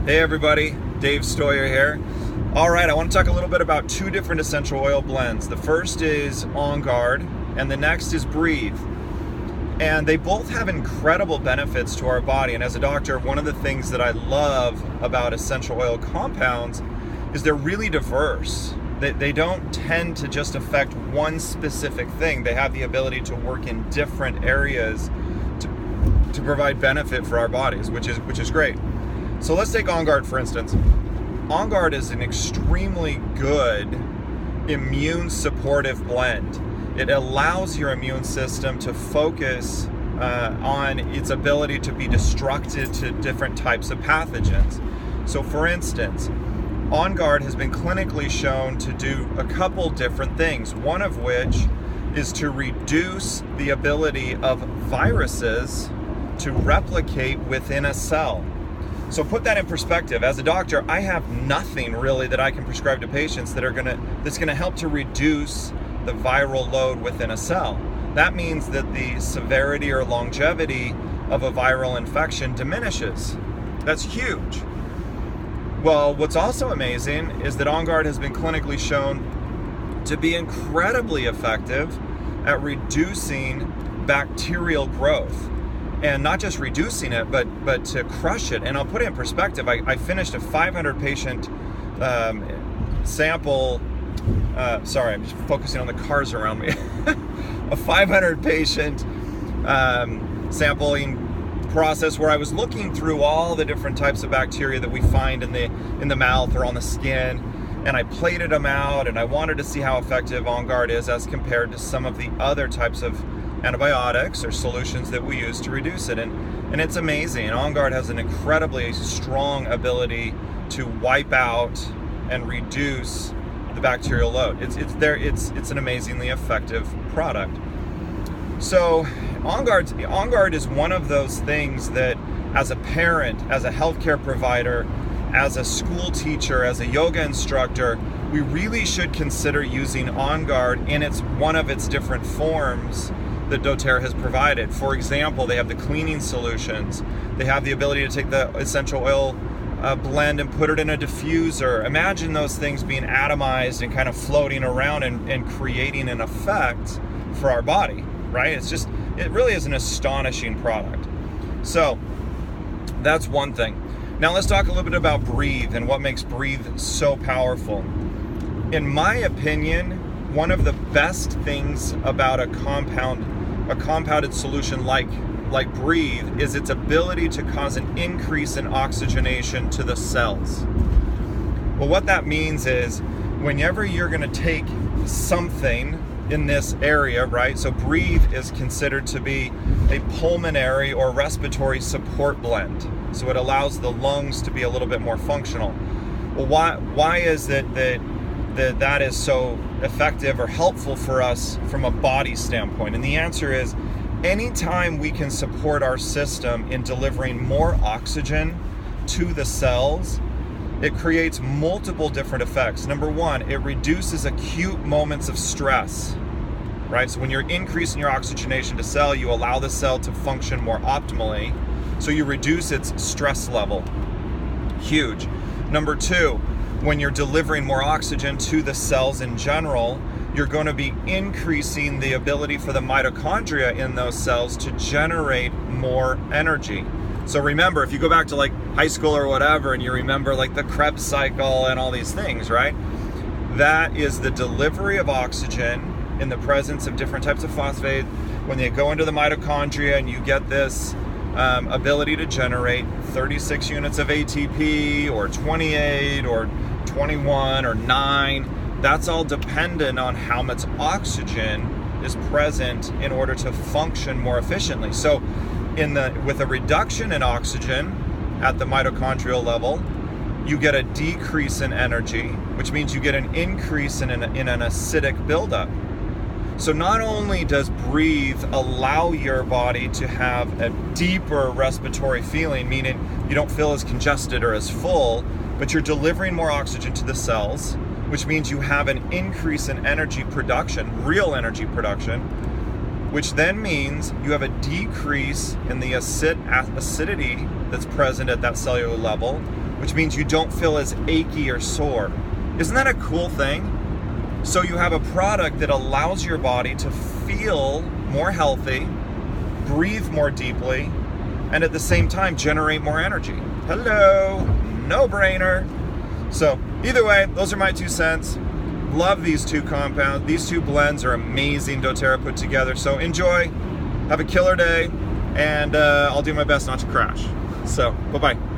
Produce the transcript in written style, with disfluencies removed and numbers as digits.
Hey everybody, Dave Stoyer here. All right, I want to talk a little bit about two different essential oil blends. The first is Onguard and the next is Breathe. And they both have incredible benefits to our body. And as a doctor, one of the things that I love about essential oil compounds is they're really diverse. They don't tend to just affect one specific thing. They have the ability to work in different areas to provide benefit for our bodies, which is great. So let's take Onguard for instance. Onguard is an extremely good immune supportive blend. It allows your immune system to focus on its ability to be destructive to different types of pathogens. So for instance, Onguard has been clinically shown to do a couple different things, one of which is to reduce the ability of viruses to replicate within a cell. So put that in perspective. As a doctor, I have nothing really that I can prescribe to patients that's gonna help to reduce the viral load within a cell. That means that the severity or longevity of a viral infection diminishes. That's huge. Well, what's also amazing is that Onguard has been clinically shown to be incredibly effective at reducing bacterial growth. And not just reducing it, but to crush it. And I'll put it in perspective. I finished a 500 patient sample. Sorry, I'm just focusing on the cars around me. A 500 patient sampling process where I was looking through all the different types of bacteria that we find in the mouth or on the skin, and I plated them out, and I wanted to see how effective Onguard is as compared to some of the other types of antibiotics or solutions that we use to reduce it. And it's amazing. Onguard has an incredibly strong ability to wipe out and reduce the bacterial load. It's an amazingly effective product. So Onguard is one of those things that as a parent, as a healthcare provider, as a school teacher, as a yoga instructor, we really should consider using Onguard in one of its different forms that doTERRA has provided. For example, they have the cleaning solutions. They have the ability to take the essential oil blend and put it in a diffuser. Imagine those things being atomized and kind of floating around and creating an effect for our body, right? It really is an astonishing product. So that's one thing. Now let's talk a little bit about Breathe and what makes Breathe so powerful. In my opinion, one of the best things about a compounded solution like Breathe is its ability to cause an increase in oxygenation to the cells. Well, what that means is whenever you're going to take something in this area, right? So Breathe is considered to be a pulmonary or respiratory support blend. So it allows the lungs to be a little bit more functional. Well, why is it that is so effective or helpful for us from a body standpoint? And the answer is, anytime we can support our system in delivering more oxygen to the cells, it creates multiple different effects. Number one, it reduces acute moments of stress, right? So when you're increasing your oxygenation to cell, you allow the cell to function more optimally, so you reduce its stress level. Huge. Number two, when you're delivering more oxygen to the cells in general, you're going to be increasing the ability for the mitochondria in those cells to generate more energy. So remember, if you go back to like high school or whatever, and you remember like the Krebs cycle and all these things, right? That is the delivery of oxygen in the presence of different types of phosphate. When they go into the mitochondria and you get this ability to generate 36 units of ATP or 28 or 21 or 9, that's all dependent on how much oxygen is present in order to function more efficiently. So with a reduction in oxygen at the mitochondrial level, you get a decrease in energy, which means you get an increase in an acidic buildup. So not only does Breathe allow your body to have a deeper respiratory feeling, meaning you don't feel as congested or as full, but you're delivering more oxygen to the cells, which means you have an increase in energy production, real energy production, which then means you have a decrease in the acidity that's present at that cellular level, which means you don't feel as achy or sore. Isn't that a cool thing? So you have a product that allows your body to feel more healthy, breathe more deeply, and at the same time generate more energy. Hello, no brainer. So either way, those are my 2 cents. Love these 2 compounds. These 2 blends are amazing doTERRA put together. So enjoy, have a killer day, and I'll do my best not to crash. So bye-bye.